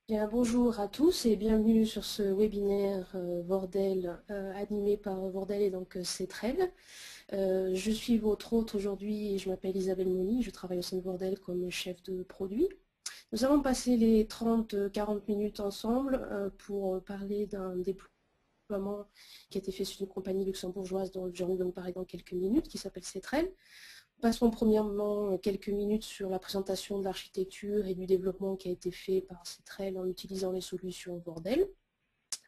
Bien, bonjour à tous et bienvenue sur ce webinaire Wordel animé par Wordel et donc Cetrel. Je suis votre hôte aujourd'hui et je m'appelle Isabelle Moni, je travaille au sein de Wordel comme chef de produit. Nous allons passer les 30-40 minutes ensemble pour parler d'un déploiement qui a été fait sur une compagnie luxembourgeoise dont je vais vous parler dans quelques minutes qui s'appelle Cetrel. Passons premièrement quelques minutes sur la présentation de l'architecture et du développement qui a été fait par Cetrel en utilisant les solutions Wordel.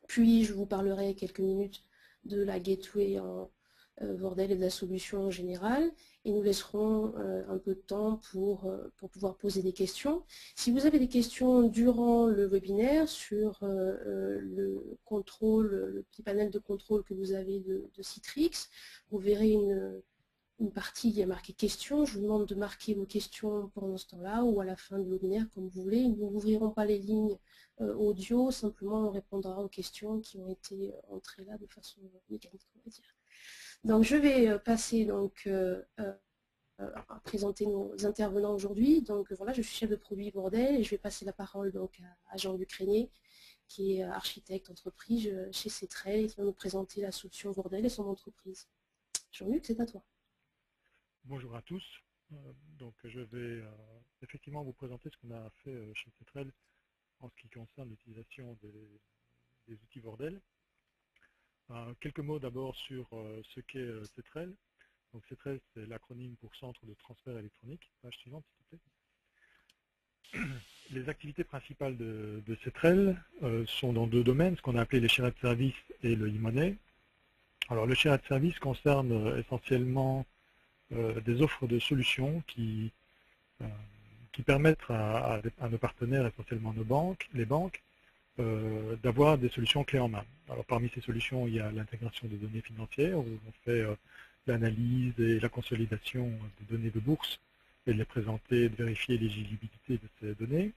Puis je vous parlerai quelques minutes de la gateway en Wordel et de la solution en général. Et nous laisserons un peu de temps pour pouvoir poser des questions. Si vous avez des questions durant le webinaire sur le contrôle, le petit panel de contrôle que vous avez de Citrix, vous verrez une partie, il y a marqué questions. Je vous demande de marquer vos questions pendant ce temps-là ou à la fin du webinaire, comme vous voulez. Nous n'ouvrirons pas les lignes audio, simplement on répondra aux questions qui ont été entrées là de façon mécanique, on va dire. Donc je vais passer à présenter nos intervenants aujourd'hui. Donc voilà, je suis chef de produit Bordel et je vais passer la parole donc à Jean-Luc Régnier, qui est architecte entreprise chez Cetrel et qui va nous présenter la solution Bordel et son entreprise. Jean-Luc, c'est à toi. Bonjour à tous. Donc je vais effectivement vous présenter ce qu'on a fait chez Cetrel en ce qui concerne l'utilisation des outils Bordel. Quelques mots d'abord sur ce qu'est Cetrel. Donc Cetrel, c'est l'acronyme pour Centre de transfert électronique. Page suivante, s'il te plaît. Les activités principales de Cetrel sont dans deux domaines, ce qu'on a appelé les shared services et le e-money. Alors le shared service concerne essentiellement des offres de solutions qui permettent à nos partenaires, essentiellement les banques, d'avoir des solutions clés en main. Alors parmi ces solutions, il y a l'intégration des données financières, où on fait l'analyse et la consolidation des données de bourse, et de les présenter, de vérifier l'éligibilité de ces données.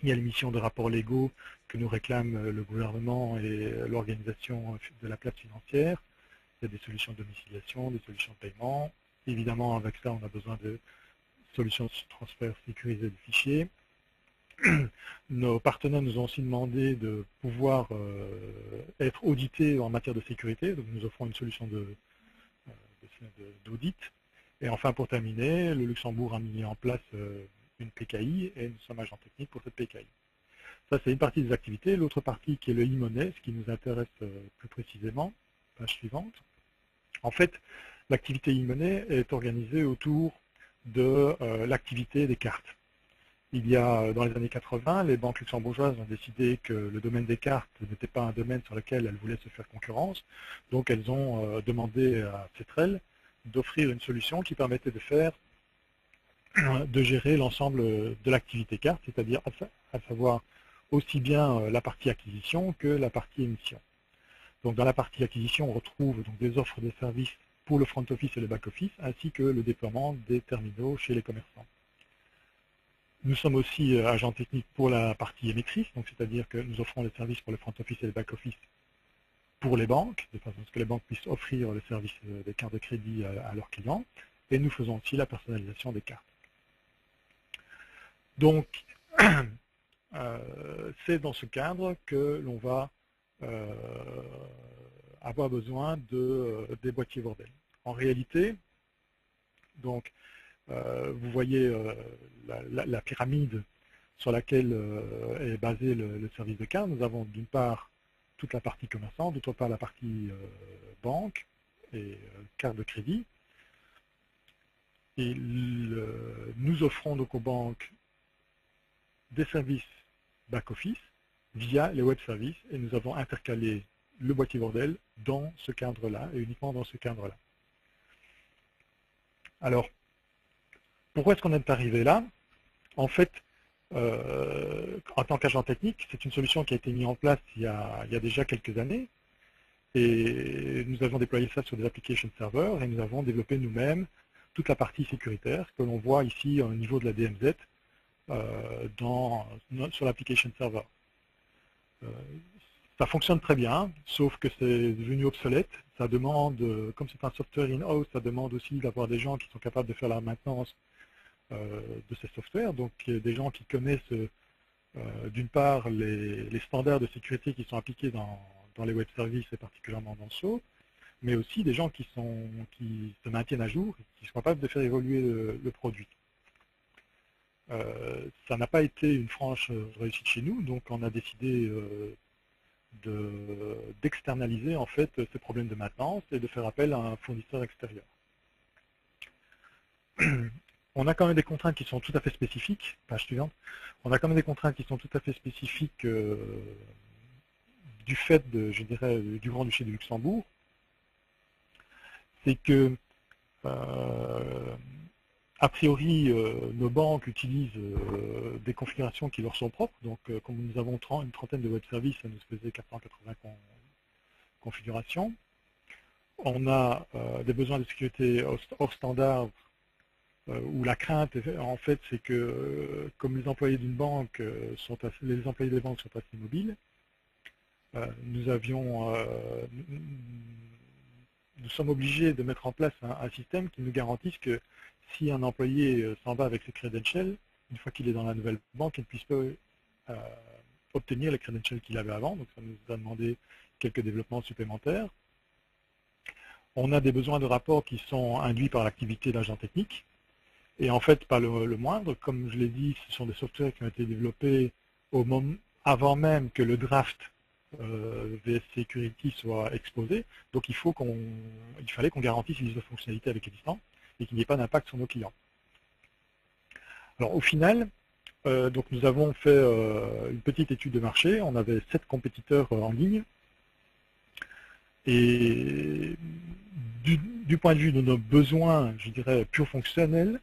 Il y a l'émission de rapports légaux que nous réclament le gouvernement et l'organisation de la place financière. Il y a des solutions de domiciliation, des solutions de paiement. Évidemment, avec ça, on a besoin de solutions de transfert sécurisé de fichiers. Nos partenaires nous ont aussi demandé de pouvoir être audités en matière de sécurité. Donc nous offrons une solution d'audit. Et enfin, pour terminer, le Luxembourg a mis en place une PKI et nous sommes agents techniques pour cette PKI. Ça, c'est une partie des activités. L'autre partie qui est le e-money, ce qui nous intéresse plus précisément. Page suivante. En fait, l'activité e-money est organisée autour de l'activité des cartes. Il y a, dans les années 80, les banques luxembourgeoises ont décidé que le domaine des cartes n'était pas un domaine sur lequel elles voulaient se faire concurrence. Donc elles ont demandé à Cetrel d'offrir une solution qui permettait de gérer l'ensemble de l'activité carte, c'est-à-dire à savoir aussi bien la partie acquisition que la partie émission. Donc dans la partie acquisition, on retrouve donc des offres de services pour le front office et le back office, ainsi que le déploiement des terminaux chez les commerçants. Nous sommes aussi agents techniques pour la partie émettrice, donc c'est-à-dire que nous offrons les services pour le front office et le back office pour les banques, de façon à ce que les banques puissent offrir le service des cartes de crédit à leurs clients, et nous faisons aussi la personnalisation des cartes. Donc, c'est dans ce cadre que l'on va avoir besoin des boîtiers Wordel. En réalité, donc, vous voyez la pyramide sur laquelle est basé le service de carte. Nous avons d'une part toute la partie commerçant, d'autre part la partie banque et carte de crédit. Et nous offrons donc aux banques des services back-office via les web services et nous avons intercalé le boîtier Wordel dans ce cadre-là et uniquement dans ce cadre-là. Alors, pourquoi est-ce qu'on est arrivé là? En fait, en tant qu'agent technique, c'est une solution qui a été mise en place il y a déjà quelques années. Et nous avons déployé ça sur des application servers et nous avons développé nous-mêmes toute la partie sécuritaire, ce que l'on voit ici au niveau de la DMZ sur l'application server. Ça fonctionne très bien, sauf que c'est devenu obsolète. Ça demande, comme c'est un software in-house, ça demande aussi d'avoir des gens qui sont capables de faire la maintenance de ces softwares, donc des gens qui connaissent D'une part, les standards de sécurité qui sont appliqués dans les web services, et particulièrement dans SOAP, mais aussi des gens qui se maintiennent à jour et qui sont capables de faire évoluer le produit. Ça n'a pas été une franche réussite chez nous, donc on a décidé d'externaliser en fait ces problèmes de maintenance et de faire appel à un fournisseur extérieur. On a quand même des contraintes qui sont tout à fait spécifiques. Page suivante. On a quand même des contraintes qui sont tout à fait spécifiques du fait de, je dirais, du Grand-Duché de Luxembourg. C'est que a priori, nos banques utilisent des configurations qui leur sont propres. Donc, comme nous avons une trentaine de web services, ça nous faisait 480 configurations. On a des besoins de sécurité hors standard, où la crainte, en fait, c'est que comme les employés d'une banque les employés des banques sont assez mobiles, nous sommes obligés de mettre en place un système qui nous garantisse que si un employé s'en va avec ses credentials, une fois qu'il est dans la nouvelle banque, il ne puisse pas obtenir les credentials qu'il avait avant. Donc ça nous a demandé quelques développements supplémentaires. On a des besoins de rapport qui sont induits par l'activité d'agent technique. Et en fait, pas le moindre. Comme je l'ai dit, ce sont des softwares qui ont été développés avant même que le draft VS Security soit exposé. Donc il fallait qu'on garantisse une liste de fonctionnalités avec existants et qu'il n'y ait pas d'impact sur nos clients. Alors au final, donc nous avons fait une petite étude de marché. On avait 7 compétiteurs en ligne. Et du point de vue de nos besoins, je dirais, pure fonctionnels,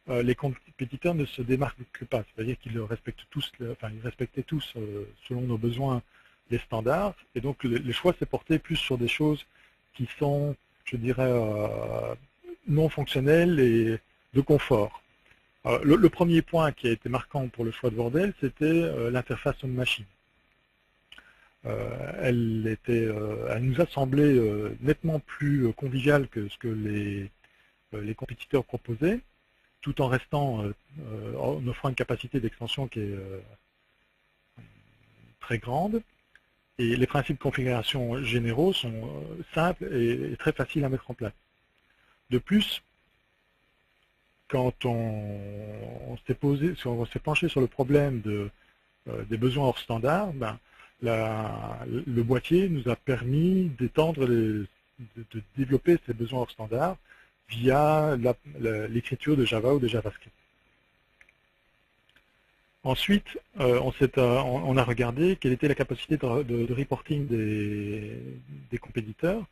les compétiteurs ne se démarquent pas. C'est-à-dire qu'ils respectaient tous, selon nos besoins, les standards. Et donc le choix s'est porté plus sur des choses qui sont, je dirais, non fonctionnelles et de confort. Le premier point qui a été marquant pour le choix de Wordle, c'était l'interface homme-machine. Elle nous a semblé nettement plus conviviale que ce que les compétiteurs proposaient, tout en en offrant une capacité d'extension qui est très grande. Et les principes de configuration généraux sont simples et très faciles à mettre en place. De plus, quand on s'est penché sur le problème des besoins hors standard, le boîtier nous a permis de développer ces besoins hors standard via l'écriture de Java ou de JavaScript. Ensuite, on a regardé quelle était la capacité de reporting des compétiteurs.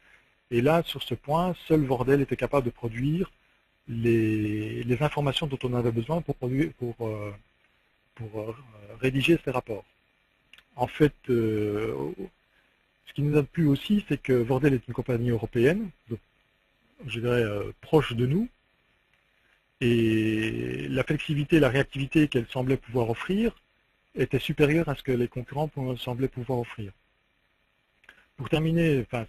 Et là, sur ce point, seul Wordle était capable de produire les informations dont on avait besoin pour rédiger ces rapports. En fait, ce qui nous a plu aussi, c'est que Wordle est une compagnie européenne, donc, je dirais proche de nous, et la flexibilité et la réactivité qu'elle semblait pouvoir offrir était supérieure à ce que les concurrents semblaient pouvoir offrir. Pour terminer, quand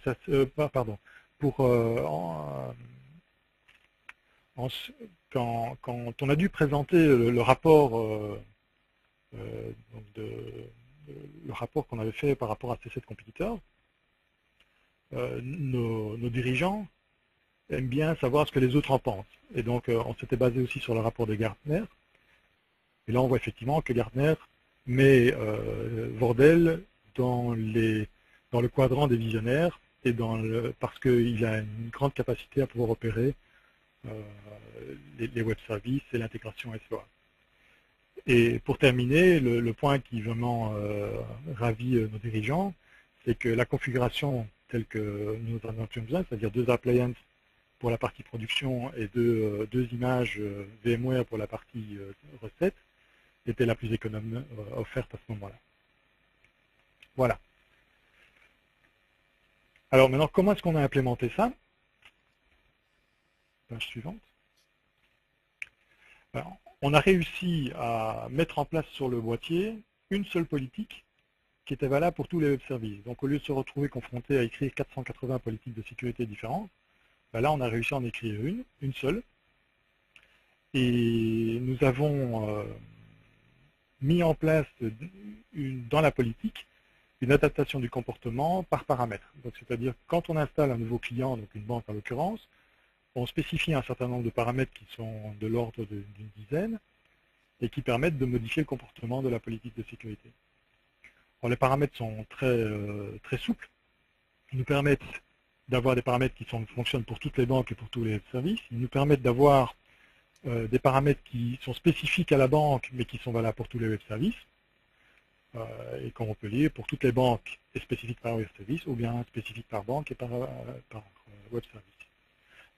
on a dû présenter le rapport, le rapport qu'on avait fait par rapport à ces 7 compétiteurs, nos dirigeants aiment bien savoir ce que les autres en pensent. Et donc, on s'était basé aussi sur le rapport de Gartner. Et là, on voit effectivement que Gartner met Wordle dans le quadrant des visionnaires et parce qu'il a une grande capacité à pouvoir opérer les web services et l'intégration SOA. Et pour terminer, le point qui vraiment ravit nos dirigeants, c'est que la configuration telle que nous en avions besoin, c'est-à-dire 2 appliances pour la partie production et deux images VMware pour la partie recette, était la plus économe offerte à ce moment-là. Voilà. Alors maintenant, comment est-ce qu'on a implémenté ça? Page suivante. Alors, on a réussi à mettre en place sur le boîtier une seule politique qui était valable pour tous les web services. Donc au lieu de se retrouver confronté à écrire 480 politiques de sécurité différentes, là on a réussi à en écrire une seule. Et nous mis en place dans la politique une adaptation du comportement par paramètre. C'est-à-dire quand on installe un nouveau client, donc une banque en l'occurrence, on spécifie un certain nombre de paramètres qui sont de l'ordre d'une dizaine et qui permettent de modifier le comportement de la politique de sécurité. Alors, les paramètres sont très souples. Ils nous permettent d'avoir des paramètres qui fonctionnent pour toutes les banques et pour tous les services. Ils nous permettent d'avoir des paramètres qui sont spécifiques à la banque, mais qui sont valables pour tous les web services, et qu'on peut lire pour toutes les banques et spécifiques par web service, ou bien spécifiques par banque et par web service.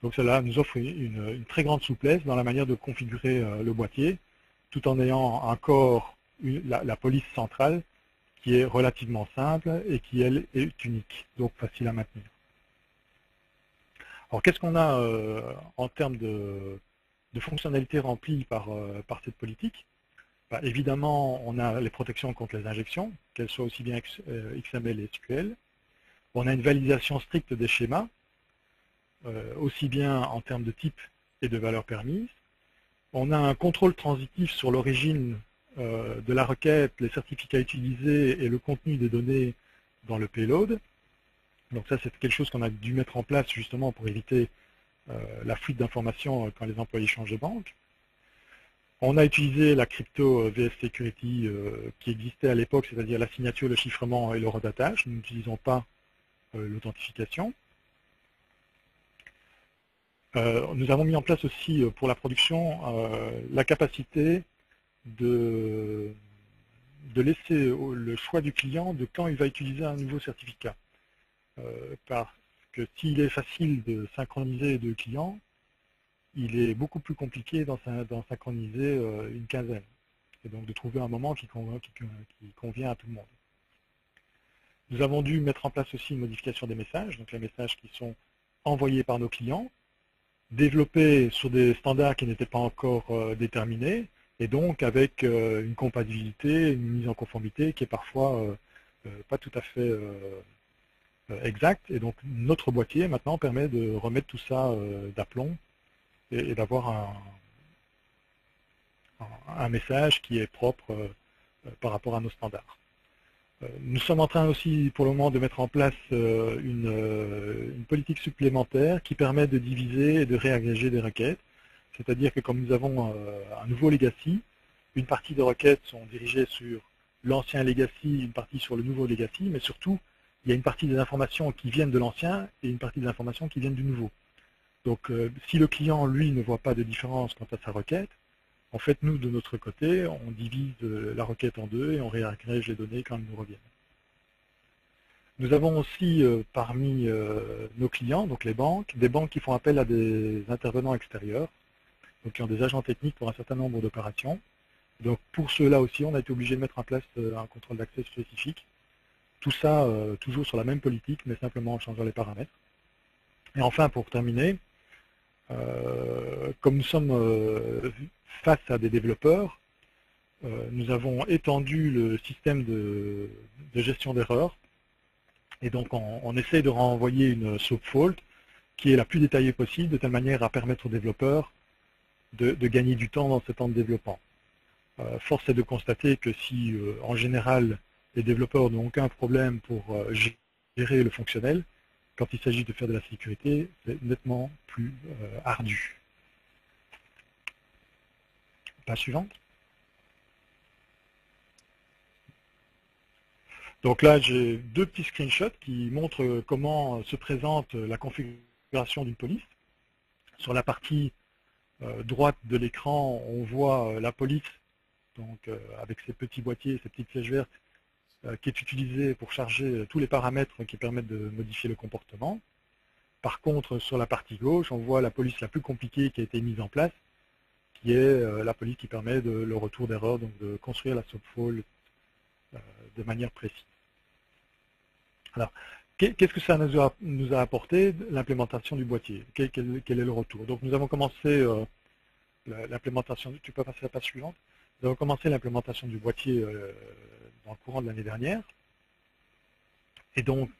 Donc cela nous offre une très grande souplesse dans la manière de configurer le boîtier, tout en ayant encore la police centrale qui est relativement simple et qui, elle, est unique, donc facile à maintenir. Alors qu'est-ce qu'on a en termes de fonctionnalités remplies par cette politique? Bah, évidemment, on a les protections contre les injections, qu'elles soient aussi bien XML et SQL. On a une validation stricte des schémas, aussi bien en termes de type et de valeurs permises. On a un contrôle transitif sur l'origine de la requête, les certificats utilisés et le contenu des données dans le payload. Donc ça, c'est quelque chose qu'on a dû mettre en place justement pour éviter la fuite d'informations quand les employés changent de banque. On a utilisé la crypto VS Security qui existait à l'époque, c'est-à-dire la signature, le chiffrement et le redatage. Nous n'utilisons pas l'authentification. Nous avons mis en place aussi pour la production la capacité de laisser le choix du client de quand il va utiliser un nouveau certificat. Parce que s'il est facile de synchroniser deux clients, il est beaucoup plus compliqué d'en synchroniser une quinzaine. Et donc de trouver un moment qui convient à tout le monde. Nous avons dû mettre en place aussi une modification des messages, donc les messages qui sont envoyés par nos clients, développés sur des standards qui n'étaient pas encore déterminés, et donc avec une compatibilité, une mise en conformité qui est parfois pas tout à fait exacte. Et donc notre boîtier maintenant permet de remettre tout ça d'aplomb et d'avoir un message qui est propre par rapport à nos standards. Nous sommes en train aussi pour le moment de mettre en place une politique supplémentaire qui permet de diviser et de réagréger des requêtes. C'est-à-dire que comme nous avons un nouveau legacy, une partie des requêtes sont dirigées sur l'ancien legacy, une partie sur le nouveau legacy, mais surtout, il y a une partie des informations qui viennent de l'ancien et une partie des informations qui viennent du nouveau. Donc, si le client, lui, ne voit pas de différence quant à sa requête, en fait, nous, de notre côté, on divise la requête en deux et on réagrège les données quand elles nous reviennent. Nous avons aussi parmi nos clients, donc les banques, des banques qui font appel à des intervenants extérieurs, donc qui ont des agents techniques pour un certain nombre d'opérations. Donc pour ceux-là aussi, on a été obligé de mettre en place un contrôle d'accès spécifique. Tout ça toujours sur la même politique, mais simplement en changeant les paramètres. Et enfin, pour terminer, comme nous sommes face à des développeurs, nous avons étendu le système de gestion d'erreurs. Et donc on essaie de renvoyer une soap fault qui est la plus détaillée possible, de telle manière à permettre aux développeurs de gagner du temps dans ce temps de développement. Force est de constater que si, en général, les développeurs n'ont aucun problème pour gérer le fonctionnel, quand il s'agit de faire de la sécurité, c'est nettement plus ardu. Page suivante. Donc là, j'ai deux petits screenshots qui montrent comment se présente la configuration d'une police. Sur la partie droite de l'écran, on voit la police, donc avec ses petits boîtiers, ses petites flèches vertes, qui est utilisée pour charger tous les paramètres qui permettent de modifier le comportement. Par contre, sur la partie gauche, on voit la police la plus compliquée qui a été mise en place, qui est la police qui permet le retour d'erreur, donc de construire la soapfall de manière précise. Alors, qu'est-ce que ça nous a apporté, l'implémentation du boîtier? Quel est le retour? Donc nous avons commencé l'implémentation, tu peux passer à la page suivante? Nous avons commencé l'implémentation du boîtier dans le courant de l'année dernière. Et donc,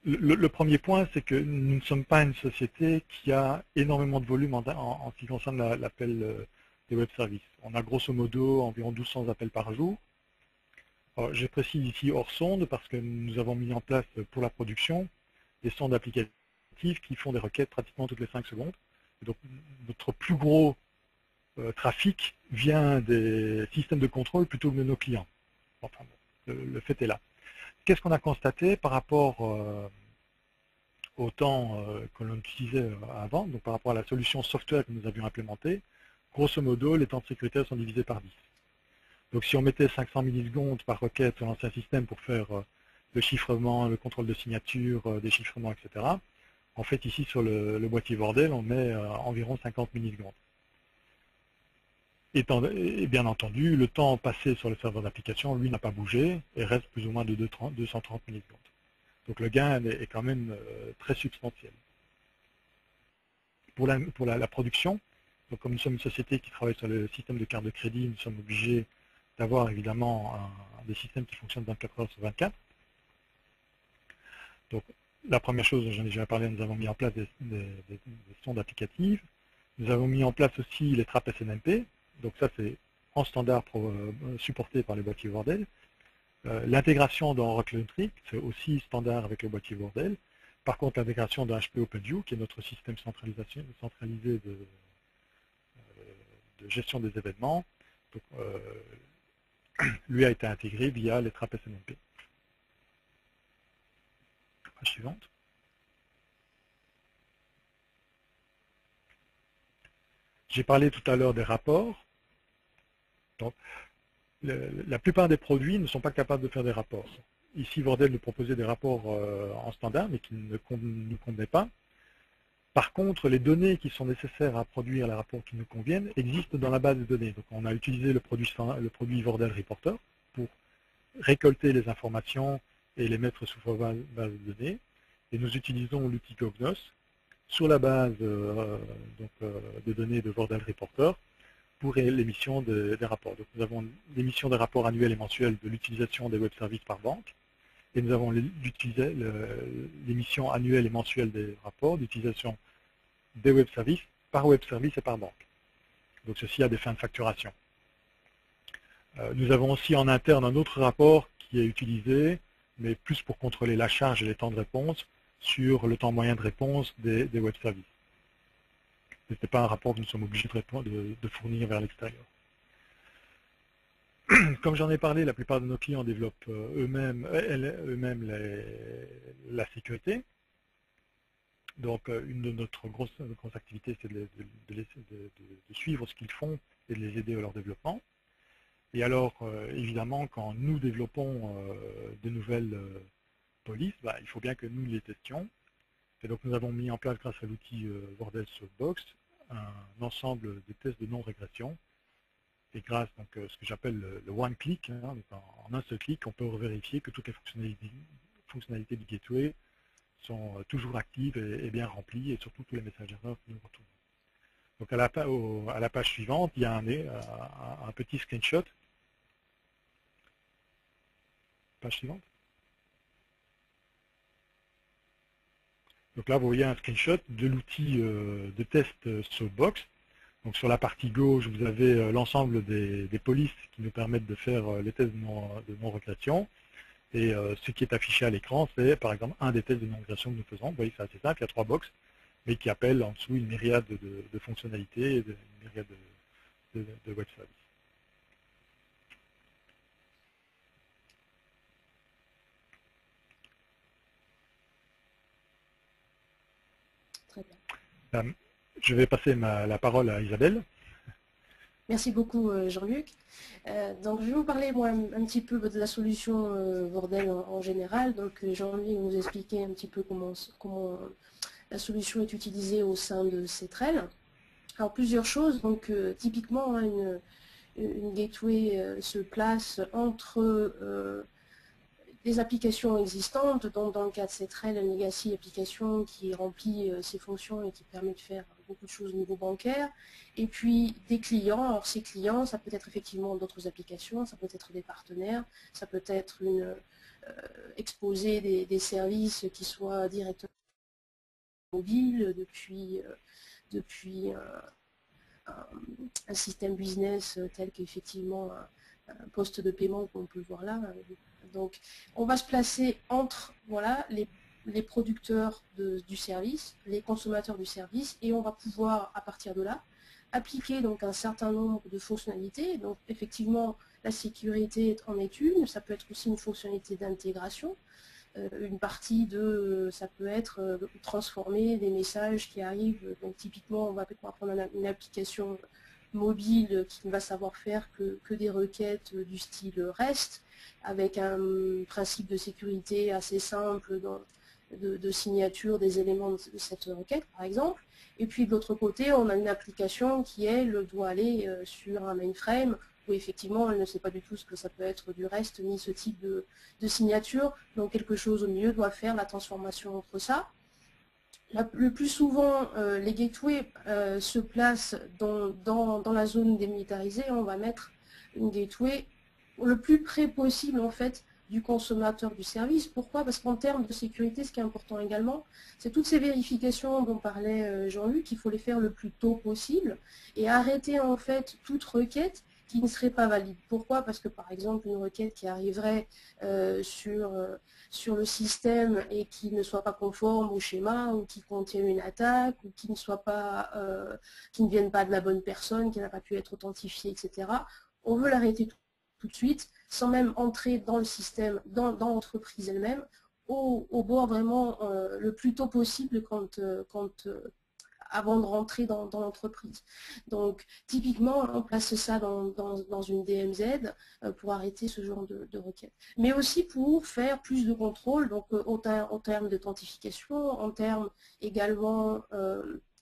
le premier point, c'est que nous ne sommes pas une société qui a énormément de volume en ce qui concerne l'appel des web services. On a grosso modo environ 1200 appels par jour. Je précise ici hors sonde parce que nous avons mis en place pour la production des sondes applicatives qui font des requêtes pratiquement toutes les 5 secondes. Et donc notre plus gros trafic vient des systèmes de contrôle plutôt que de nos clients. Enfin, le fait est là. Qu'est-ce qu'on a constaté par rapport au temps que l'on utilisait avant, donc par rapport à la solution software que nous avions implémentée? Grosso modo, les temps de sécurité sont divisés par 10. Donc si on mettait 500 millisecondes par requête sur l'ancien système pour faire le chiffrement, le contrôle de signature, déchiffrement, etc., en fait ici sur le boîtier bordel, on met environ 50 millisecondes. Et bien entendu, le temps passé sur le serveur d'application, lui, n'a pas bougé et reste plus ou moins de 230 millisecondes. Donc le gain est quand même très substantiel. Pour la production, donc comme nous sommes une société qui travaille sur le système de carte de crédit, nous sommes obligés d'avoir évidemment des systèmes qui fonctionnent 24 heures sur 24. Donc la première chose, j'en ai déjà parlé, nous avons mis en place des sondes applicatives. Nous avons mis en place aussi les trappes SNMP. Donc ça c'est en standard supporté par les boîtiers Wordle. L'intégration dans Oracle Electric, c'est aussi standard avec le boîtier Wordle. Par contre, l'intégration dans HP OpenView, qui est notre système centralisé de gestion des événements, donc, lui a été intégré via les trappes SNMP. Page suivante. J'ai parlé tout à l'heure des rapports. Donc, la plupart des produits ne sont pas capables de faire des rapports. Ici, Wordle nous proposait des rapports en standard, mais qui ne nous convenaient pas. Par contre, les données qui sont nécessaires à produire les rapports qui nous conviennent existent dans la base de données. Donc, on a utilisé le produit Wordle Reporter pour récolter les informations et les mettre sous base de données. Et nous utilisons l'outil Cognos sur la base de données de Wordle Reporter pour l'émission des rapports. Donc, nous avons l'émission des rapports annuels et mensuels de l'utilisation des web services par banque. Et nous avons l'émission annuelle et mensuelle des rapports d'utilisation des web services par web service et par banque. Donc ceci a des fins de facturation. Nous avons aussi en interne un autre rapport qui est utilisé, mais plus pour contrôler la charge et les temps de réponse sur le temps moyen de réponse des web services. Ce n'est pas un rapport que nous sommes obligés de fournir vers l'extérieur. Comme j'en ai parlé, la plupart de nos clients développent eux-mêmes la sécurité. Donc une de notre grosse activité, c'est de suivre ce qu'ils font et de les aider à leur développement. Et alors, évidemment, quand nous développons de nouvelles polices, il faut bien que nous les testions. Et donc nous avons mis en place, grâce à l'outil Wordle Soapbox, un ensemble de tests de non-régression. Et grâce à ce que j'appelle le one-click, en un seul clic, on peut vérifier que toutes les fonctionnalités du gateway sont toujours actives et bien remplies, et surtout tous les messages d'erreur que nous retrouvons. Donc à la page suivante, il y a un petit screenshot. Page suivante. Donc là, vous voyez un screenshot de l'outil de test Soapbox. Donc sur la partie gauche, vous avez l'ensemble des polices qui nous permettent de faire les tests de non-régression. Et ce qui est affiché à l'écran, c'est par exemple un des tests de non-régression que nous faisons. Vous voyez, c'est assez simple, il y a 3 box, mais qui appellent en dessous une myriade de fonctionnalités et une myriade de web services. Très bien. Je vais passer la parole à Isabelle. Merci beaucoup Jean-Luc. Donc je vais vous parler moi un petit peu de la solution Wordle en général. Donc Jean-Luc nous expliquer un petit peu comment la solution est utilisée au sein de Cetrel. Alors plusieurs choses. Donc typiquement une gateway se place entre des applications existantes, donc dans le cas de Cetrel, une legacy application qui remplit ses fonctions et qui permet de faire beaucoup de choses au niveau bancaire, et puis des clients. Alors ces clients, ça peut être effectivement d'autres applications, ça peut être des partenaires, ça peut être exposer des services qui soient directement mobiles depuis un système business tel qu'effectivement un poste de paiement qu'on peut voir là. Donc on va se placer entre voilà, les producteurs du service, les consommateurs du service, et on va pouvoir à partir de là appliquer donc un certain nombre de fonctionnalités. Donc effectivement la sécurité en est une, ça peut être aussi une fonctionnalité d'intégration. Une partie de, ça peut être transformer des messages qui arrivent, donc typiquement on va prendre une application mobile qui ne va savoir faire que des requêtes du style REST, avec un principe de sécurité assez simple de signature des éléments de cette requête par exemple. Et puis de l'autre côté, on a une application qui, elle, doit aller sur un mainframe où effectivement elle ne sait pas du tout ce que ça peut être du REST ni ce type de signature. Donc quelque chose au milieu doit faire la transformation entre ça. Le plus souvent, les gateways se placent dans la zone démilitarisée. On va mettre une gateway le plus près possible en fait du consommateur du service. Pourquoi? Parce qu'en termes de sécurité, ce qui est important également, c'est toutes ces vérifications dont parlait Jean-Luc, il faut les faire le plus tôt possible et arrêter en fait toute requête qui ne serait pas valide. Pourquoi? Parce que par exemple, une requête qui arriverait sur le système et qui ne soit pas conforme au schéma ou qui contienne une attaque ou qui ne soit pas, qui ne vienne pas de la bonne personne, qui n'a pas pu être authentifiée, etc. On veut l'arrêter tout de suite, sans même entrer dans le système, dans l'entreprise elle-même, au bord vraiment le plus tôt possible avant de rentrer dans l'entreprise. Donc, typiquement, on place ça dans une DMZ pour arrêter ce genre de requête. Mais aussi pour faire plus de contrôle, donc en termes d'authentification, en termes également,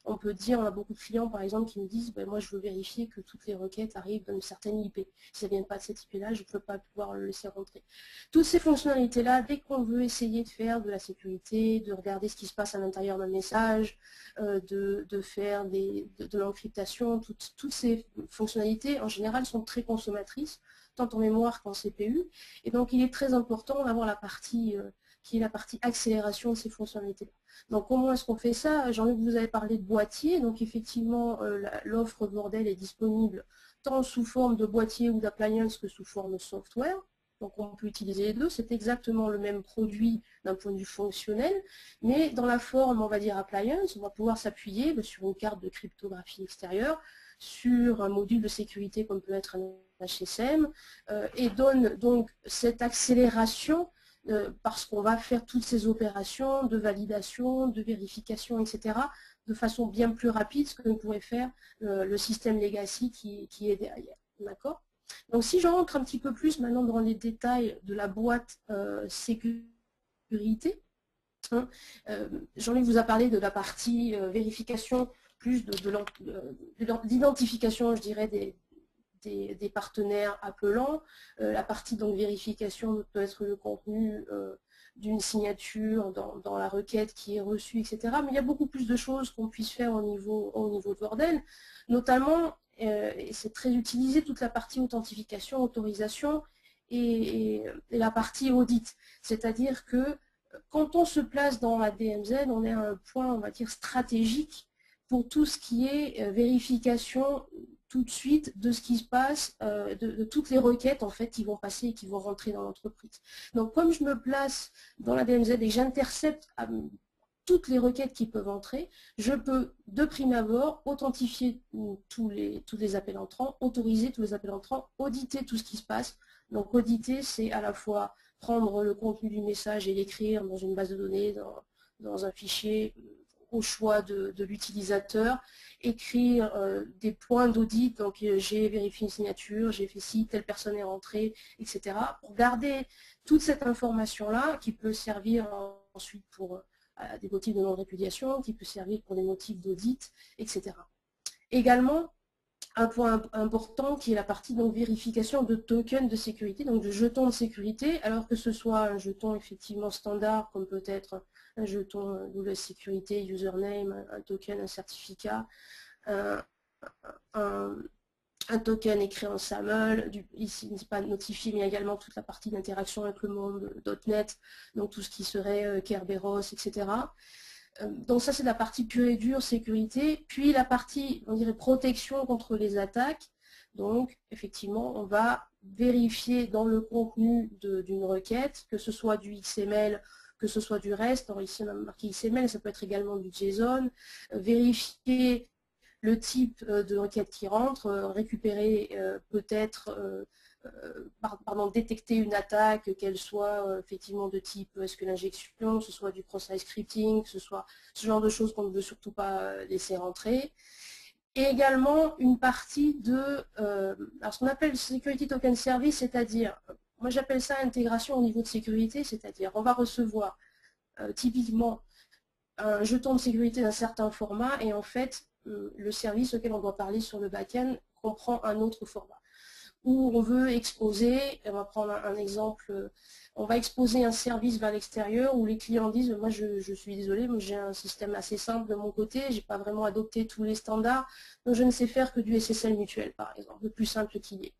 on peut dire, on a beaucoup de clients par exemple qui me disent ben, moi je veux vérifier que toutes les requêtes arrivent d'une certaine IP. Si ça ne vient pas de cette IP-là, je ne peux pas pouvoir le laisser rentrer. Toutes ces fonctionnalités-là, dès qu'on veut essayer de faire de la sécurité, de regarder ce qui se passe à l'intérieur d'un message, de faire de l'encryptation, toutes ces fonctionnalités en général sont très consommatrices, tant en mémoire qu'en CPU. Et donc il est très important d'avoir la partie qui est la partie accélération de ces fonctionnalités-là. Donc comment est-ce qu'on fait ça? Jean-Luc, vous avez parlé de boîtier, donc effectivement l'offre Bordel est disponible tant sous forme de boîtier ou d'appliance que sous forme de software. Donc on peut utiliser les deux, c'est exactement le même produit d'un point de vue fonctionnel, mais dans la forme, on va dire appliance, on va pouvoir s'appuyer sur une carte de cryptographie extérieure, sur un module de sécurité comme peut être un HSM, et donne donc cette accélération parce qu'on va faire toutes ces opérations de validation, de vérification, etc., de façon bien plus rapide que ne pourrait faire le système legacy qui est derrière. D'accord? Donc si je rentre un petit peu plus maintenant dans les détails de la boîte sécurité, hein, Jean-Luc vous a parlé de la partie vérification, plus de l'identification, je dirais, des partenaires appelants. La partie donc vérification peut être le contenu d'une signature dans la requête qui est reçue, etc. Mais il y a beaucoup plus de choses qu'on puisse faire au niveau de Bordel, notamment, et c'est très utilisé, toute la partie authentification, autorisation et la partie audit. C'est-à-dire que quand on se place dans la DMZ, on est à un point, on va dire, stratégique pour tout ce qui est vérification tout de suite de ce qui se passe, de toutes les requêtes en fait qui vont passer et qui vont rentrer dans l'entreprise. Donc comme je me place dans la DMZ et que j'intercepte toutes les requêtes qui peuvent entrer, je peux de prime abord authentifier tous les appels entrants, autoriser tous les appels entrants, auditer tout ce qui se passe. Donc auditer, c'est à la fois prendre le contenu du message et l'écrire dans une base de données, dans un fichier au choix de l'utilisateur, écrire des points d'audit, donc j'ai vérifié une signature, j'ai fait ci, telle personne est rentrée, etc. Pour garder toute cette information-là qui peut servir ensuite pour des motifs de non-répudiation, qui peut servir pour des motifs d'audit, etc. Également, un point important qui est la partie donc vérification de tokens de sécurité, donc de jetons de sécurité, alors que ce soit un jeton effectivement standard, comme peut être un jeton double sécurité, username, un token, un certificat, un token écrit en SAML, ici n'est pas notifié, mais il y a également toute la partie d'interaction avec le monde .NET, donc tout ce qui serait Kerberos, etc. Donc ça, c'est la partie pure et dure, sécurité. Puis la partie, on dirait, protection contre les attaques. Donc, effectivement, on va vérifier dans le contenu d'une requête, que ce soit du XML, que ce soit du REST. Alors ici, on a marqué XML, ça peut être également du JSON. Vérifier le type de requête qui rentre, récupérer peut-être détecter une attaque, qu'elle soit effectivement de type est-ce que l'injection, ce soit du cross-site scripting, que ce soit ce genre de choses qu'on ne veut surtout pas laisser rentrer. Et également une partie de alors ce qu'on appelle Security Token Service, c'est-à-dire, moi j'appelle ça intégration au niveau de sécurité, c'est-à-dire on va recevoir typiquement un jeton de sécurité d'un certain format et en fait le service auquel on doit parler sur le back-end comprend un autre format. Où on veut exposer, on va prendre un exemple, on va exposer un service vers l'extérieur où les clients disent moi je suis désolé, mais j'ai un système assez simple de mon côté, j'ai pas vraiment adopté tous les standards, donc je ne sais faire que du SSL mutuel par exemple, le plus simple qu'il y ait.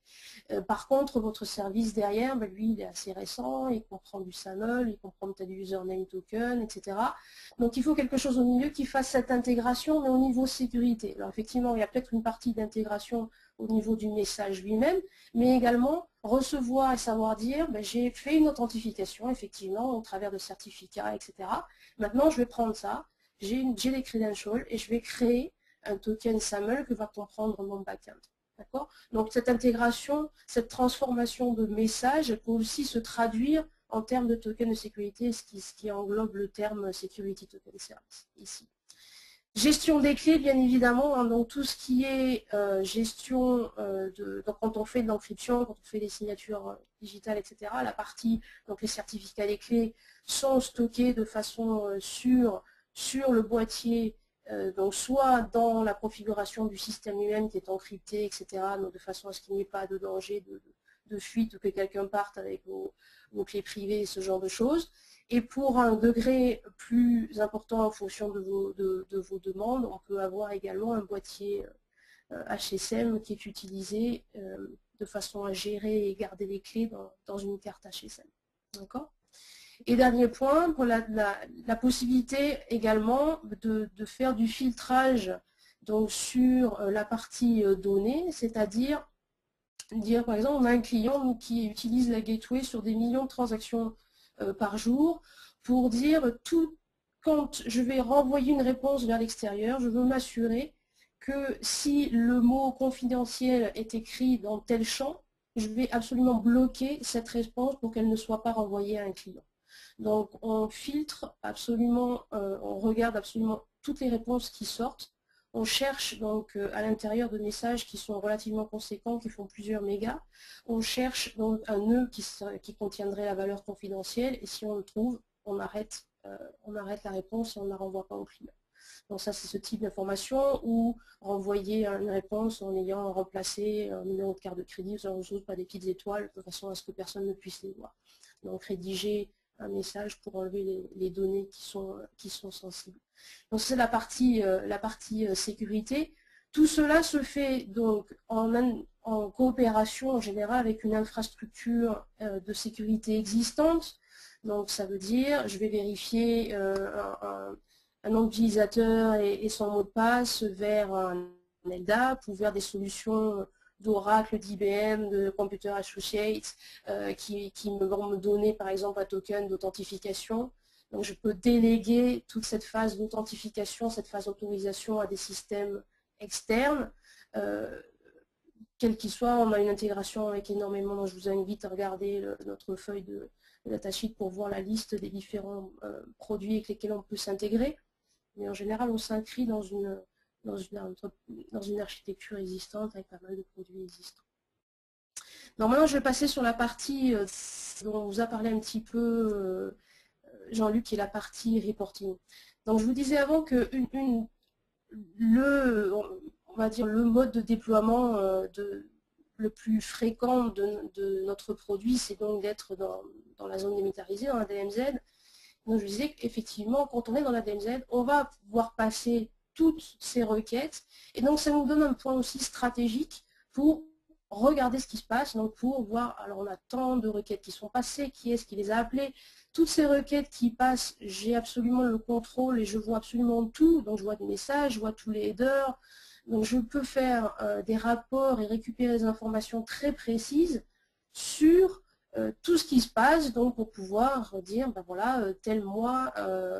Par contre, votre service derrière, lui, il est assez récent, il comprend du SAML, il comprend peut-être du username token, etc. Donc il faut quelque chose au milieu qui fasse cette intégration, mais au niveau sécurité. Alors effectivement, il y a peut-être une partie d'intégration au niveau du message lui-même, mais également recevoir et savoir dire, j'ai fait une authentification, effectivement, au travers de certificats, etc. Maintenant, je vais prendre ça, j'ai les credentials et je vais créer un token SAML que va comprendre mon backend. Donc cette intégration, cette transformation de message peut aussi se traduire en termes de token de sécurité, ce qui englobe le terme Security Token Service ici. Gestion des clés, bien évidemment, hein, donc tout ce qui est gestion, donc quand on fait de l'encryption, quand on fait des signatures digitales, etc., la partie, donc les certificats des clés sont stockés de façon sûre sur le boîtier, donc soit dans la configuration du système lui-même qui est encrypté, etc., donc de façon à ce qu'il n'y ait pas de danger de fuite ou que quelqu'un parte avec vos clés privées, ce genre de choses. Et pour un degré plus important en fonction de vos demandes, on peut avoir également un boîtier HSM qui est utilisé de façon à gérer et garder les clés dans une carte HSM. D'accord ? Et dernier point, pour la possibilité également de faire du filtrage donc, sur la partie données, c'est-à-dire dire par exemple on a un client qui utilise la gateway sur des millions de transactions par jour pour dire quand je vais renvoyer une réponse vers l'extérieur, je veux m'assurer que si le mot confidentiel est écrit dans tel champ, je vais absolument bloquer cette réponse pour qu'elle ne soit pas renvoyée à un client. Donc on filtre absolument, on regarde absolument toutes les réponses qui sortent. On cherche donc à l'intérieur de messages qui sont relativement conséquents, qui font plusieurs mégas. On cherche donc un nœud qui contiendrait la valeur confidentielle et si on le trouve, on arrête la réponse et on ne la renvoie pas au client. Donc ça c'est ce type d'information ou renvoyer une réponse en ayant remplacé un numéro de carte de crédit, pas des petites étoiles de façon à ce que personne ne puisse les voir. Donc rédiger un message pour enlever les données qui sont sensibles. Donc c'est la partie sécurité. Tout cela se fait donc en coopération en général avec une infrastructure de sécurité existante. Donc ça veut dire, je vais vérifier un nom d'utilisateur et son mot de passe vers un LDAP ou vers des solutions d'Oracle, d'IBM, de Computer Associates, qui vont me donner par exemple un token d'authentification. Donc je peux déléguer toute cette phase d'authentification, cette phase d'autorisation à des systèmes externes. Quel qu'il soit, on a une intégration avec énormément, donc je vous invite à regarder notre feuille de datasheet pour voir la liste des différents produits avec lesquels on peut s'intégrer. Mais en général, on s'inscrit dans une architecture existante avec pas mal de produits existants. Donc maintenant, je vais passer sur la partie dont on vous a parlé un petit peu, Jean-Luc, qui est la partie reporting. Donc je vous disais avant que on va dire le mode de déploiement le plus fréquent de notre produit, c'est donc d'être dans la zone démilitarisée, dans la DMZ. Donc je disais qu'effectivement, quand on est dans la DMZ, on va pouvoir passer toutes ces requêtes. Et donc ça nous donne un point aussi stratégique pour regarder ce qui se passe, donc pour voir, alors on a tant de requêtes qui sont passées, qui est-ce qui les a appelées, toutes ces requêtes qui passent, j'ai absolument le contrôle et je vois absolument tout, donc je vois des messages, je vois tous les headers, donc je peux faire des rapports et récupérer des informations très précises sur tout ce qui se passe, donc pour pouvoir dire, ben voilà, tel mois,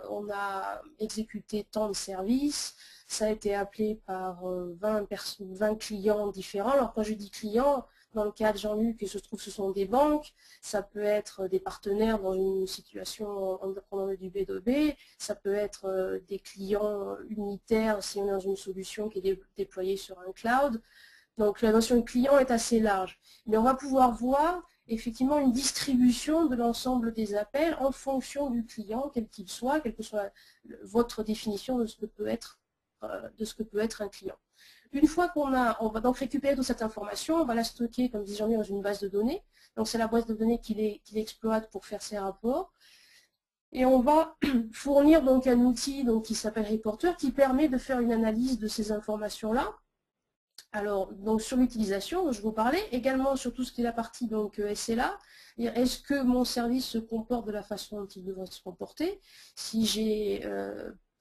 on a exécuté tant de services, ça a été appelé par 20 clients différents. Alors quand je dis clients, dans le cas de Jean-Luc, je trouve que ce sont des banques, ça peut être des partenaires dans une situation en prenant du B2B, ça peut être des clients unitaires si on est dans une solution qui est déployée sur un cloud. Donc la notion de client est assez large. Mais on va pouvoir voir effectivement une distribution de l'ensemble des appels en fonction du client, quel qu'il soit, quelle que soit votre définition de ce que peut être un client. Une fois on va donc récupérer toute cette information, on va la stocker, comme dit Jean-Luc, dans une base de données. Donc c'est la base de données qu'il exploite pour faire ses rapports. Et on va fournir donc un outil qui s'appelle Reporter qui permet de faire une analyse de ces informations-là. Alors, donc sur l'utilisation dont je vous parlais, également sur tout ce qui est la partie SLA, est-ce que mon service se comporte de la façon dont il devrait se comporter? Si j'ai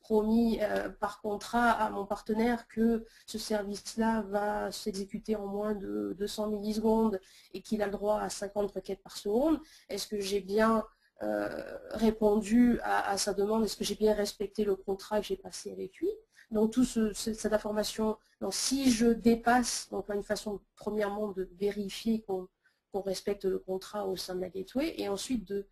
promis par contrat à mon partenaire que ce service-là va s'exécuter en moins de 200 millisecondes et qu'il a le droit à 50 requêtes par seconde, est-ce que j'ai bien répondu à sa demande? Est-ce que j'ai bien respecté le contrat que j'ai passé avec lui? Donc toute cette information, donc si je dépasse, donc une façon premièrement de vérifier qu'on respecte le contrat au sein de la gateway, et ensuite de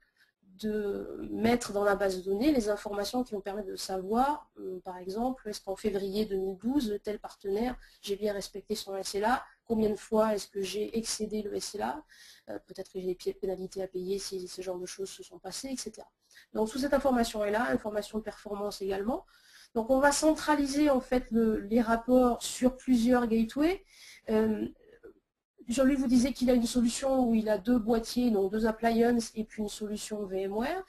mettre dans la base de données les informations qui vont permettre de savoir, par exemple, est-ce qu'en février 2012, tel partenaire, j'ai bien respecté son SLA, combien de fois est-ce que j'ai excédé le SLA, peut-être que j'ai des pénalités à payer si ce genre de choses se sont passées, etc. Donc toute cette information est là, information de performance également. Donc on va centraliser en fait les rapports sur plusieurs gateways. Jean-Luc vous disait qu'il a une solution où il a deux boîtiers, donc deux appliances et puis une solution VMware.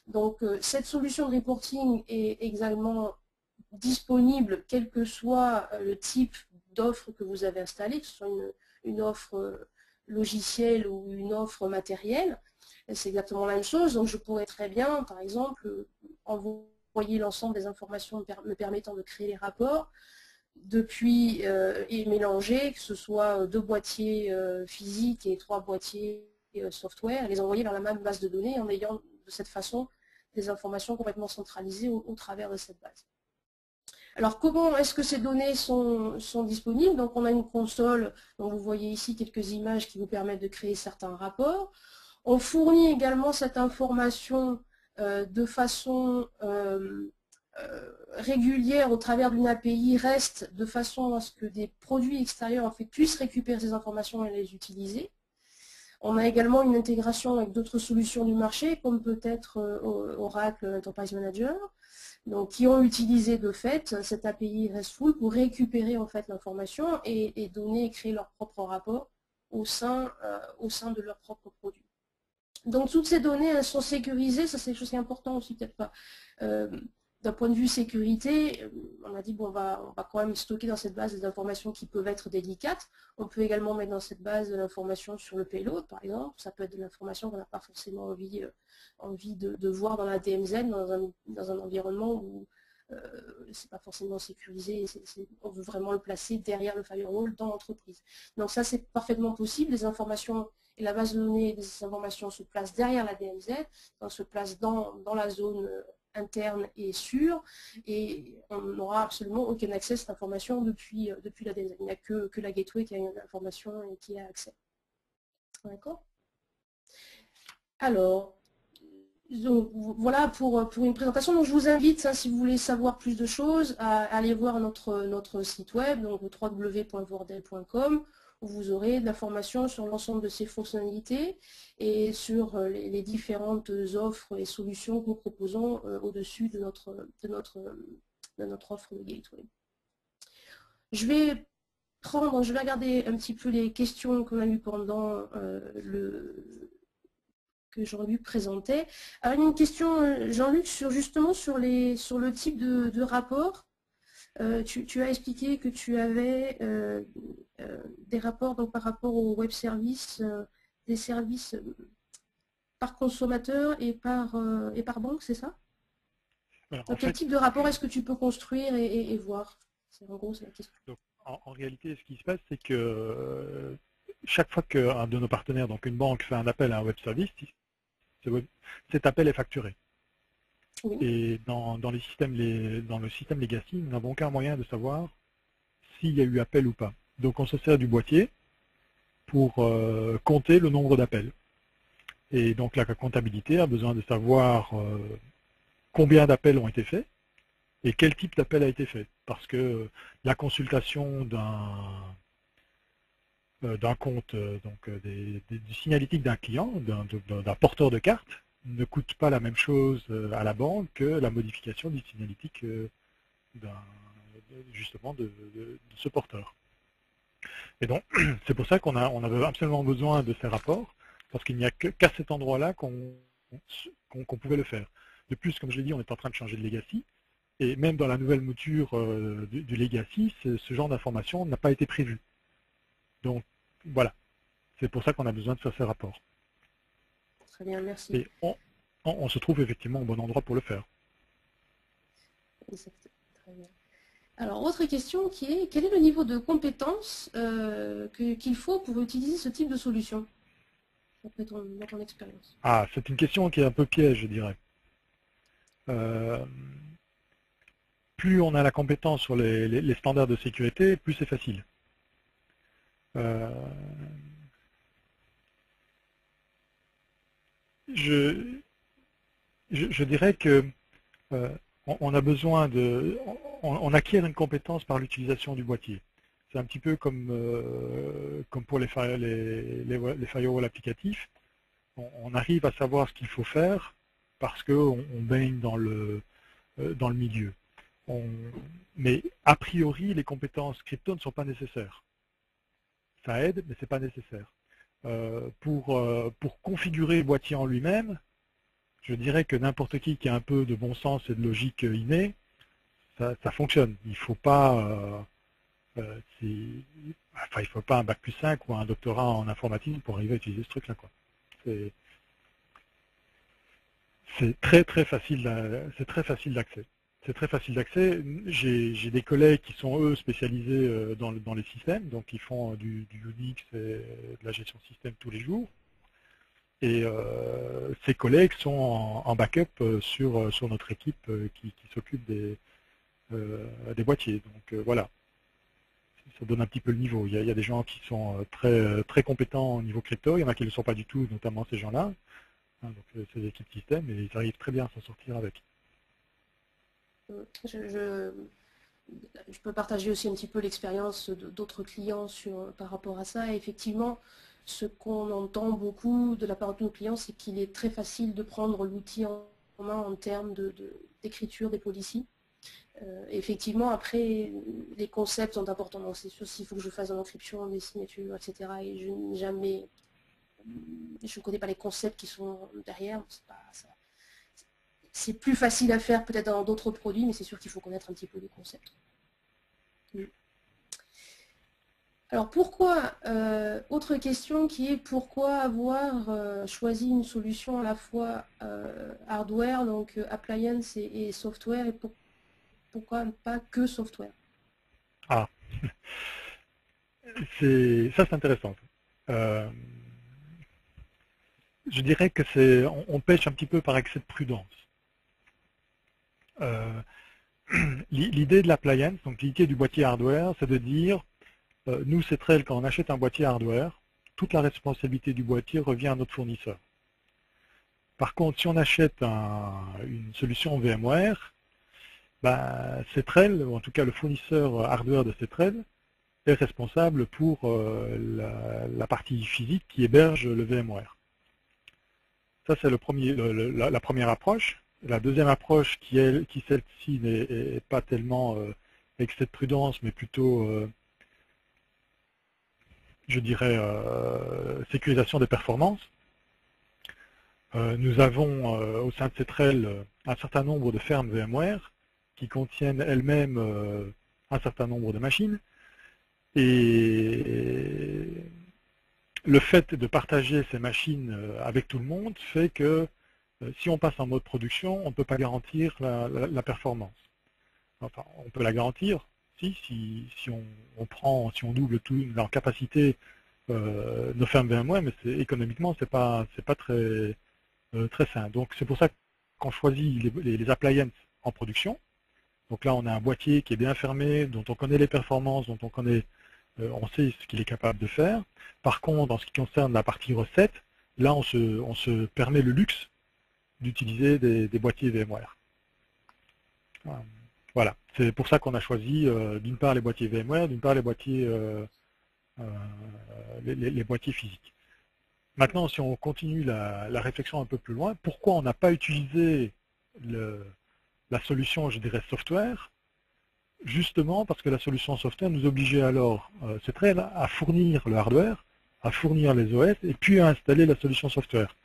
Donc cette solution de reporting est également disponible quel que soit le type d'offre que vous avez installée, que ce soit une offre logicielle ou une offre matérielle. C'est exactement la même chose. Donc je pourrais très bien, par exemple, envoyer l'ensemble des informations me permettant de créer les rapports depuis et mélanger, que ce soit deux boîtiers physiques et trois boîtiers software, les envoyer vers la même base de données en ayant de cette façon des informations complètement centralisées au travers de cette base. Alors comment est-ce que ces données sont disponibles? Donc on a une console, donc vous voyez ici quelques images qui vous permettent de créer certains rapports. On fournit également cette information de façon régulière au travers d'une API REST de façon à ce que des produits extérieurs en fait, puissent récupérer ces informations et les utiliser. On a également une intégration avec d'autres solutions du marché, comme peut-être Oracle Enterprise Manager, donc, qui ont utilisé de fait cette API RESTful pour récupérer en fait l'information et donner et créer leur propre rapport au sein de leur propre produit. Donc toutes ces données elles sont sécurisées, ça c'est quelque chose qui est important aussi, peut-être pas. D'un point de vue sécurité, on a dit bon, on va quand même stocker dans cette base des informations qui peuvent être délicates. On peut également mettre dans cette base de l'information sur le payload, par exemple. Ça peut être de l'information qu'on n'a pas forcément envie de voir dans la DMZ, dans un environnement où c'est pas forcément sécurisé. On veut vraiment le placer derrière le firewall dans l'entreprise. Donc ça, c'est parfaitement possible. Les informations et la base de données des informations se placent derrière la DMZ, se placent dans la zone interne et sûre, et on n'aura absolument aucun accès à cette information depuis la DMZ. Il n'y a que la gateway qui a une information et qui a accès. D'accord? Alors, donc, voilà pour une présentation. Donc, je vous invite, si vous voulez savoir plus de choses, à aller voir notre site web, donc www.vordel.com, où vous aurez de l'information sur l'ensemble de ces fonctionnalités et sur les différentes offres et solutions que nous proposons au-dessus de notre offre de gateway. Je vais regarder un petit peu les questions qu'on a eues pendant que Jean-Luc présentait. Alors, il y a une question, Jean-Luc, justement sur le type de rapport. Tu as expliqué que tu avais des rapports donc, par rapport aux web services, des services par consommateur et par banque, c'est ça? Alors, en Donc, quel fait, type de rapport est-ce que tu peux construire et voir? En gros, c'est la question. donc, en réalité, ce qui se passe, c'est que chaque fois qu'un de nos partenaires, donc une banque, fait un appel à un web service, cet appel est facturé. Oui. Et dans le système legacy, nous n'avons aucun moyen de savoir s'il y a eu appel ou pas. Donc on se sert du boîtier pour compter le nombre d'appels. Et donc la comptabilité a besoin de savoir combien d'appels ont été faits et quel type d'appel a été fait. Parce que la consultation d'un compte, du signalétique d'un client, d'un porteur de carte, ne coûte pas la même chose à la banque que la modification du signalétique justement de ce porteur. Et donc, c'est pour ça qu'on avait absolument besoin de ces rapports, parce qu'il n'y a qu'à cet endroit-là qu'on pouvait le faire. De plus, comme je l'ai dit, on est en train de changer de legacy, et même dans la nouvelle mouture du legacy, ce genre d'information n'a pas été prévu. Donc, voilà. C'est pour ça qu'on a besoin de faire ces rapports. Très bien, merci. Et on se trouve effectivement au bon endroit pour le faire. Exact. Très bien. Alors, autre question qui est, quel est le niveau de compétence qu'il faut pour utiliser ce type de solution, d'après dans ton expérience? Ah, c'est une question qui est un peu piège, je dirais. Plus on a la compétence sur les standards de sécurité, plus c'est facile. Je dirais que on a besoin on acquiert une compétence par l'utilisation du boîtier. C'est un petit peu comme pour les firewalls applicatifs. On arrive à savoir ce qu'il faut faire parce qu'on baigne dans le milieu. Mais a priori, les compétences crypto ne sont pas nécessaires. Ça aide, mais ce n'est pas nécessaire. Pour configurer le boîtier en lui-même, je dirais que n'importe qui a un peu de bon sens et de logique innée, ça fonctionne. Il ne faut pas il faut pas un bac+5 ou un doctorat en informatique pour arriver à utiliser ce truc-là. C'est très facile d'accès. C'est très facile d'accès. J'ai des collègues qui sont eux spécialisés dans les systèmes, donc ils font du Unix et de la gestion de système tous les jours. Et ces collègues sont en backup sur notre équipe qui s'occupe des boîtiers. Donc voilà, ça donne un petit peu le niveau. Il y a des gens qui sont très compétents au niveau crypto, il y en a qui ne le sont pas du tout, notamment ces gens-là. Donc c'est des équipes système et ils arrivent très bien à s'en sortir avec. Je peux partager aussi un petit peu l'expérience d'autres clients par rapport à ça. Et effectivement, ce qu'on entend beaucoup de la part de nos clients, c'est qu'il est très facile de prendre l'outil en main en termes d'écriture des policies. Effectivement, après, les concepts sont importants. Donc, c'est sûr, s'il faut que je fasse une encryption des signatures, etc. Et je ne connais pas les concepts qui sont derrière. C'est plus facile à faire peut-être dans d'autres produits, mais c'est sûr qu'il faut connaître un petit peu les concepts. Alors pourquoi, autre question qui est pourquoi avoir choisi une solution à la fois hardware, donc appliance et software, et pourquoi pas que software? Ah, c'est intéressant. Je dirais que on pêche un petit peu par excès de prudence. L'idée de l'appliance, donc l'idée du boîtier hardware, c'est de dire, nous, Cetrel, quand on achète un boîtier hardware, toute la responsabilité du boîtier revient à notre fournisseur. Par contre, si on achète une solution VMware, Cetrel, ou en tout cas le fournisseur hardware de Cetrel, est responsable pour la partie physique qui héberge le VMware. Ça, c'est la première approche. La deuxième approche, qui celle-ci n'est pas tellement excès de prudence, mais plutôt, je dirais, sécurisation des performances. Nous avons au sein de Cetrel un certain nombre de fermes VMware qui contiennent elles-mêmes un certain nombre de machines. Et le fait de partager ces machines avec tout le monde fait que si on passe en mode production, on ne peut pas garantir la performance. Enfin, on peut la garantir si on double tout en capacité nos fermes VMware, mais économiquement, c'est pas très sain. Donc c'est pour ça qu'on choisit les appliances en production. Donc là, on a un boîtier qui est bien fermé, dont on connaît les performances, dont on sait ce qu'il est capable de faire. Par contre, en ce qui concerne la partie recette, là, on se permet le luxe d'utiliser des boîtiers VMware. Voilà, c'est pour ça qu'on a choisi d'une part les boîtiers VMware, d'une part les boîtiers physiques. Maintenant, si on continue la réflexion un peu plus loin, pourquoi on n'a pas utilisé la solution, je dirais, software? Justement parce que la solution software nous obligeait alors, c'est très là, à fournir le hardware, à fournir les OS, et puis à installer la solution software.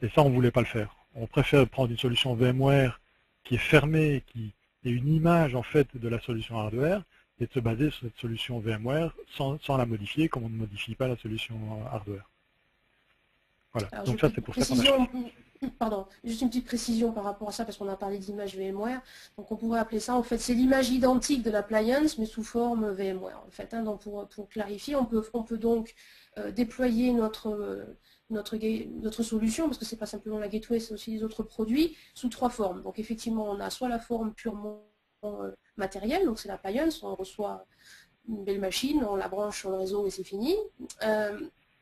Et ça, on ne voulait pas le faire. On préfère prendre une solution VMware qui est fermée, qui est une image en fait de la solution hardware, et de se baser sur cette solution VMware sans la modifier, comme on ne modifie pas la solution hardware. Voilà. Alors, donc ça, c'est pour ça qu'on a choisi. Pardon, juste une petite précision par rapport à ça, parce qu'on a parlé d'image VMware. Donc on pourrait appeler ça, en fait, c'est l'image identique de l'appliance, mais sous forme VMware. En fait, hein. Donc pour clarifier, on peut donc déployer notre solution, parce que c'est pas simplement la gateway, c'est aussi les autres produits, sous trois formes. Donc effectivement, on a soit la forme purement matérielle, donc c'est l'appliance, on reçoit une belle machine, on la branche sur le réseau et c'est fini.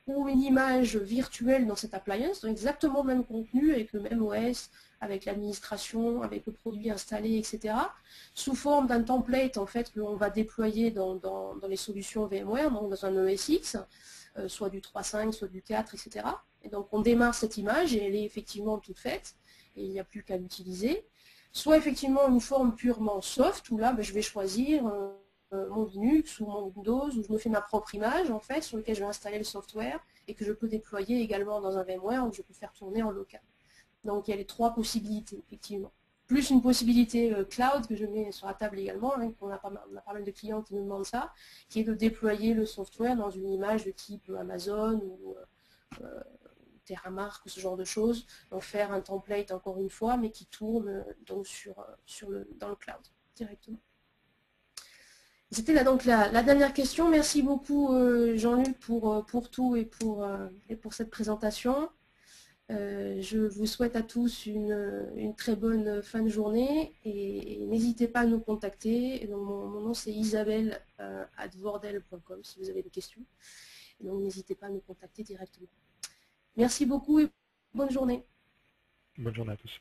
Ou une image virtuelle dans cette appliance, donc exactement le même contenu, avec le même OS, avec l'administration, avec le produit installé, etc., sous forme d'un template en fait que l'on va déployer dans les solutions VMware, donc dans un ESX, soit du 3.5, soit du 4, etc. Et donc on démarre cette image et elle est effectivement toute faite, et il n'y a plus qu'à l'utiliser. Soit effectivement une forme purement soft, où là je vais choisir mon Linux ou mon Windows, où je me fais ma propre image en fait, sur lequel je vais installer le software et que je peux déployer également dans un VMware où je peux faire tourner en local. Donc il y a les trois possibilités effectivement. Plus une possibilité cloud que je mets sur la table également, hein, on a pas mal de clients qui nous demandent ça, qui est de déployer le software dans une image de type Amazon ou TerraMark ou ce genre de choses, donc faire un template encore une fois, mais qui tourne donc dans le cloud directement. C'était donc la dernière question. Merci beaucoup Jean-Luc pour tout et pour cette présentation. Je vous souhaite à tous une très bonne fin de journée et n'hésitez pas à nous contacter. Donc, mon nom c'est isabelle@vordel.com si vous avez des questions. Donc n'hésitez pas à nous contacter directement. Merci beaucoup et bonne journée. Bonne journée à tous.